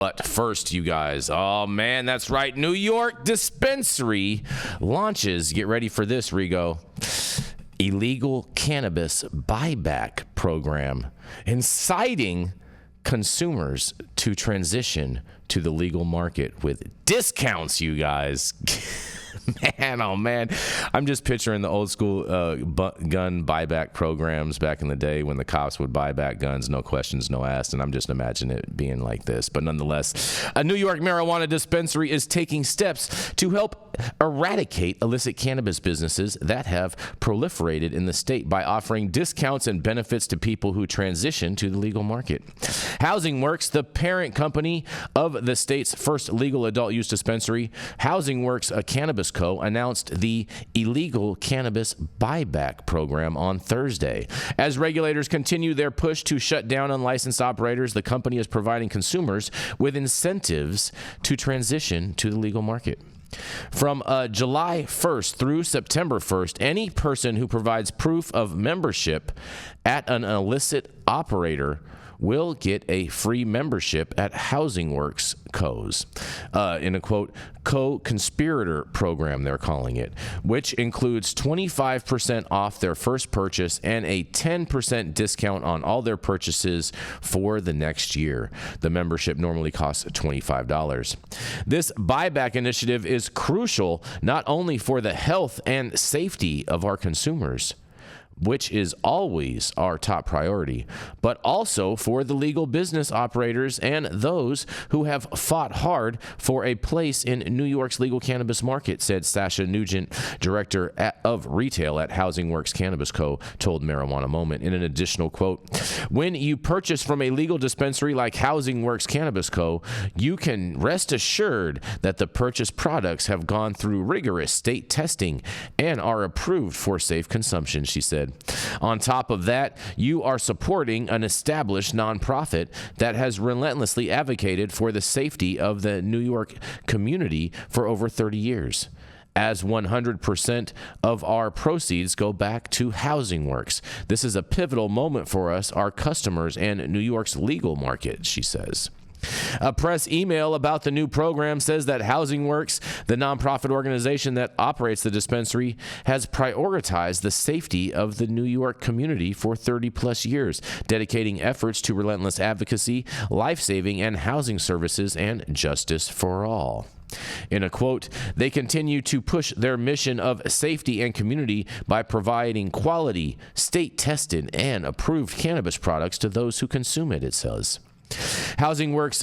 But first, you guys, oh man, that's right. New York dispensary launches. Get ready for this, Rigo. Illegal cannabis buyback program, inciting consumers to transition to the legal market with discounts, you guys. Man, oh man, I'm just picturing the old school gun buyback programs back in the day when the cops would buy back guns, no questions, no asked, and I'm just imagining it being like this. But nonetheless, a New York marijuana dispensary is taking steps to help eradicate illicit cannabis businesses that have proliferated in the state by offering discounts and benefits to people who transition to the legal market. Housing Works, the parent company of the state's first legal adult use dispensary, Housing Works, a cannabis co, announced the illegal cannabis buyback program on Thursday. As regulators continue their push to shut down unlicensed operators, the company is providing consumers with incentives to transition to the legal market. From July 1st through September 1st, any person who provides proof of membership at an illicit operator will get a free membership at Housing Works Co.'s, in a quote, co-conspirator program, they're calling it, which includes 25% off their first purchase and a 10% discount on all their purchases for the next year. The membership normally costs $25. This buyback initiative is crucial not only for the health and safety of our consumers, which is always our top priority, but also for the legal business operators and those who have fought hard for a place in New York's legal cannabis market, said Sasha Nugent, director of retail at Housing Works Cannabis Co., told Marijuana Moment in an additional quote. When you purchase from a legal dispensary like Housing Works Cannabis Co., you can rest assured that the purchased products have gone through rigorous state testing and are approved for safe consumption, she said. On top of that, you are supporting an established nonprofit that has relentlessly advocated for the safety of the New York community for over 30 years. As 100% of our proceeds go back to Housing Works. This is a pivotal moment for us, our customers, and New York's legal market, she says. A press email about the new program says that Housing Works, the nonprofit organization that operates the dispensary, has prioritized the safety of the New York community for 30-plus years, dedicating efforts to relentless advocacy, life-saving and housing services, and justice for all. In a quote, they continue to push their mission of safety and community by providing quality, state-tested, and approved cannabis products to those who consume it, it says. Housing Works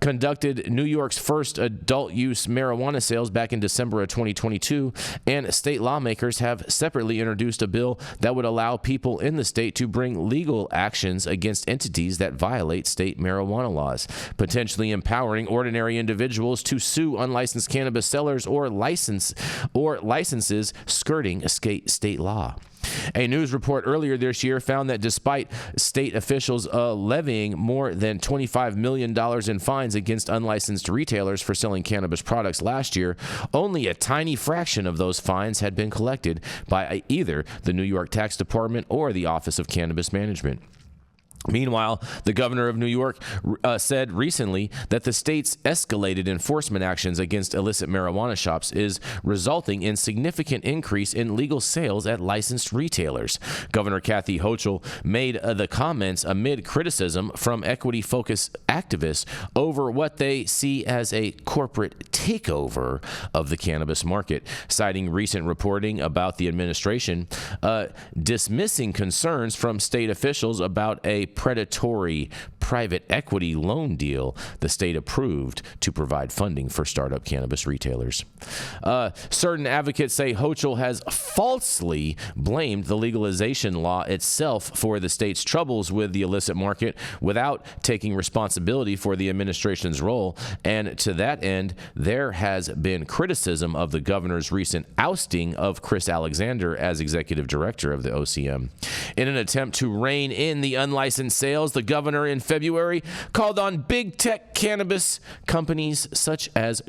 conducted New York's first adult-use marijuana sales back in December of 2022, and state lawmakers have separately introduced a bill that would allow people in the state to bring legal actions against entities that violate state marijuana laws, potentially empowering ordinary individuals to sue unlicensed cannabis sellers or licenses skirting state law. A news report earlier this year found that despite state officials levying more than $25 million in fines against unlicensed retailers for selling cannabis products last year, only a tiny fraction of those fines had been collected by either the New York Tax Department or the Office of Cannabis Management. Meanwhile, the governor of New York said recently that the state's escalated enforcement actions against illicit marijuana shops is resulting in significant increase in legal sales at licensed retailers. Governor Kathy Hochul made the comments amid criticism from equity-focused activists over what they see as a corporate takeover of the cannabis market, citing recent reporting about the administration dismissing concerns from state officials about a predatory private equity loan deal the state approved to provide funding for startup cannabis retailers. Certain advocates say Hochul has falsely blamed the legalization law itself for the state's troubles with the illicit market without taking responsibility for the administration's role, and to that end, there has been criticism of the governor's recent ousting of Chris Alexander as executive director of the OCM. In an attempt to rein in the unlicensed in sales, the governor in February called on big tech cannabis companies such as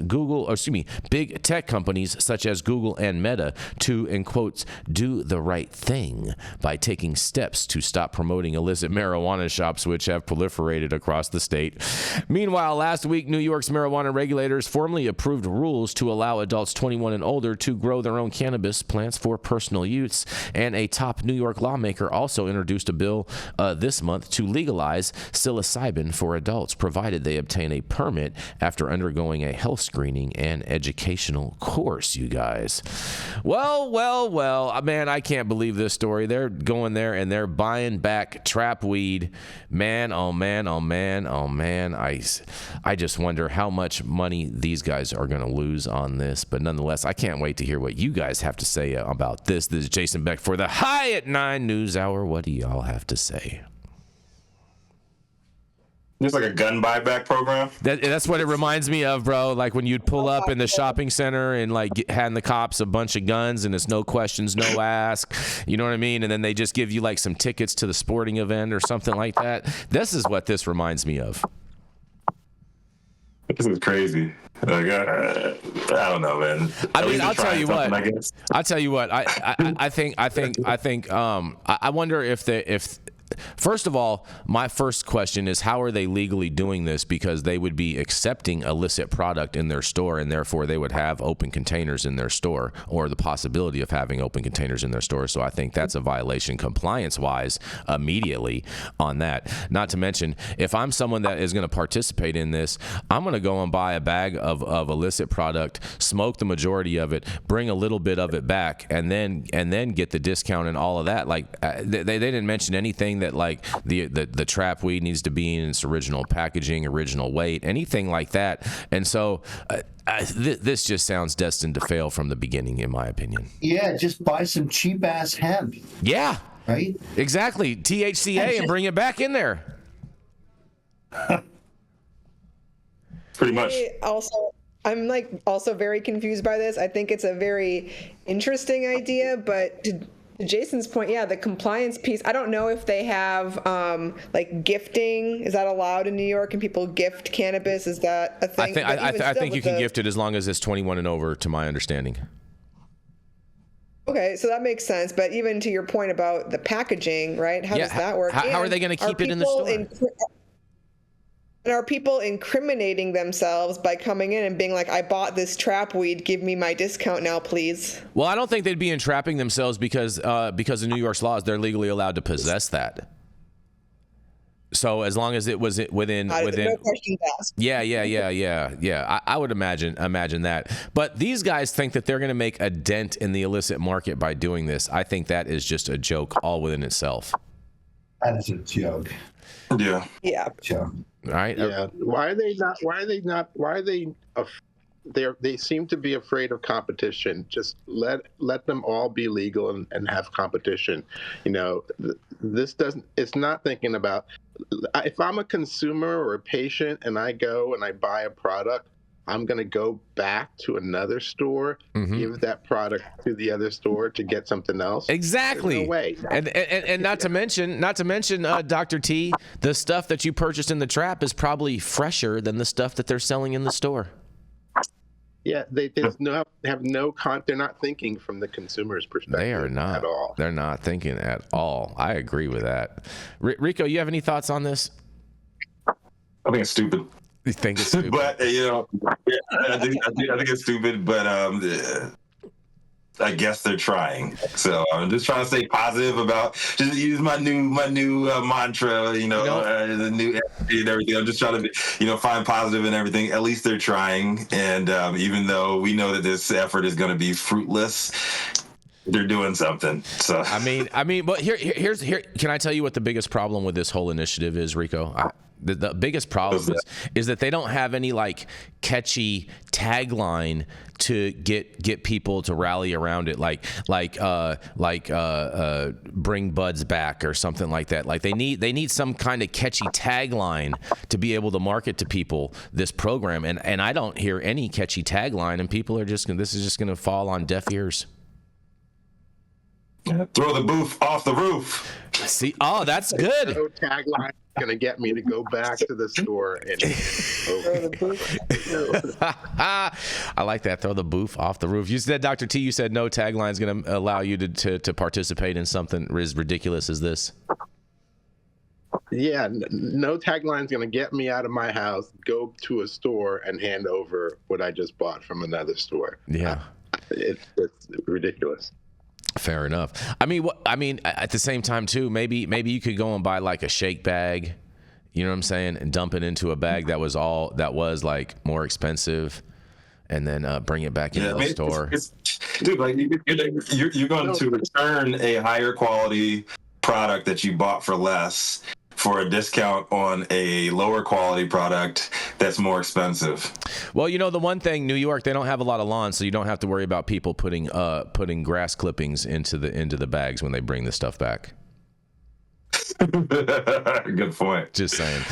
big tech companies such as Google and Meta to, in quotes, do the right thing by taking steps to stop promoting illicit marijuana shops which have proliferated across the state. Meanwhile, last week, New York's marijuana regulators formally approved rules to allow adults 21 and older to grow their own cannabis plants for personal use, and a top New York lawmaker also introduced a bill this month to legalize psilocybin for adults, provided they obtain a permit after undergoing a health screening and educational course, you guys. Well, man, I can't believe this story. They're going there and they're buying back trap weed. Man, oh man, oh man, oh man. I just wonder how much money these guys are going to lose on this. But nonetheless, I can't wait to hear what you guys have to say about this. This is Jason Beck for the High at 9 News Hour. What do y'all have to say? It's like a gun buyback program. That's what it reminds me of, bro. Like when you'd pull up in the shopping center and like hand the cops a bunch of guns and it's no questions, no ask. You know what I mean? And then they just give you like some tickets to the sporting event or something like that. This is what this reminds me of. This is crazy. Like, I don't know, man. I mean, I'll tell you what. I wonder if first of all, my first question is, how are they legally doing this? Because they would be accepting illicit product in their store, and therefore they would have open containers in their store, or the possibility of having open containers in their store. So I think that's a violation compliance-wise immediately on that. Not to mention, if I'm someone that is going to participate in this, I'm going to go and buy a bag of illicit product, smoke the majority of it, bring a little bit of it back, and then get the discount and all of that. Like they didn't mention anything that like the trap weed needs to be in its original packaging, original weight, anything like that. And so this just sounds destined to fail from the beginning, in my opinion. Yeah, just buy some cheap ass hemp. Yeah. Right? Exactly. THCA and bring it back in there. Pretty much. I'm like also very confused by this. I think it's a very interesting idea, but to Jason's point, yeah, the compliance piece, I don't know if they have like gifting. Is that allowed in New York? Can people gift cannabis? Is that a thing? I think you can gift it as long as it's 21 and over, to my understanding. Okay, so that makes sense. But even to your point about the packaging, right? How does that work? How are they going to keep it in the store? And are people incriminating themselves by coming in and being like, I bought this trap weed, give me my discount now, please? Well, I don't think they'd be entrapping themselves because of New York's laws, they're legally allowed to possess that. So as long as it was within no questions asked. Yeah. I would imagine that. But these guys think that they're going to make a dent in the illicit market by doing this. I think that is just a joke all within itself. That is a joke. Yeah. Yeah. Joke. All right. Yeah. Why are they they seem to be afraid of competition. Just let them all be legal and have competition. You know, it's not thinking about, if I'm a consumer or a patient and I go and I buy a product, I'm going to go back to another store, give that product to the other store to get something else. Exactly. There's no way. And not to mention, Dr. T, the stuff that you purchased in the trap is probably fresher than the stuff that they're selling in the store. Yeah, they're not thinking from the consumer's perspective. They are not at all. They're not thinking at all. I agree with that. Rico, you have any thoughts on this? I think it's stupid. You think it's stupid? But I think it's stupid. But I guess they're trying. So I'm just trying to stay positive about. Just use my new mantra. The new energy and everything. I'm just trying to find positive in everything. At least they're trying. And even though we know that this effort is going to be fruitless, they're doing something. So I mean, but here. Can I tell you what the biggest problem with this whole initiative is, Rico? The biggest problem is that they don't have any like catchy tagline to get people to rally around it, like bring buds back or something like that. Like they need some kind of catchy tagline to be able to market to people this program, and I don't hear any catchy tagline, and people are this is just going to fall on deaf ears. Throw the booth off the roof. See, oh, that's good. No tagline is going to get me to go back to the store and I like that. Throw the booth off the roof. You said, Dr. T, you said no tagline is going to allow you to participate in something as ridiculous as this. Yeah, no tagline is going to get me out of my house, go to a store, and hand over what I just bought from another store. Yeah. It's ridiculous. Fair enough. I mean, at the same time too, maybe you could go and buy like a shake bag, you know what I'm saying, and dump it into a bag that was like more expensive, and then bring it back into the store. Dude, like you're going to return a higher quality product that you bought for less for a discount on a lower quality product that's more expensive. Well, you know, the one thing, New York, they don't have a lot of lawns, so you don't have to worry about people putting grass clippings into the bags when they bring the stuff back. Good point. Just saying.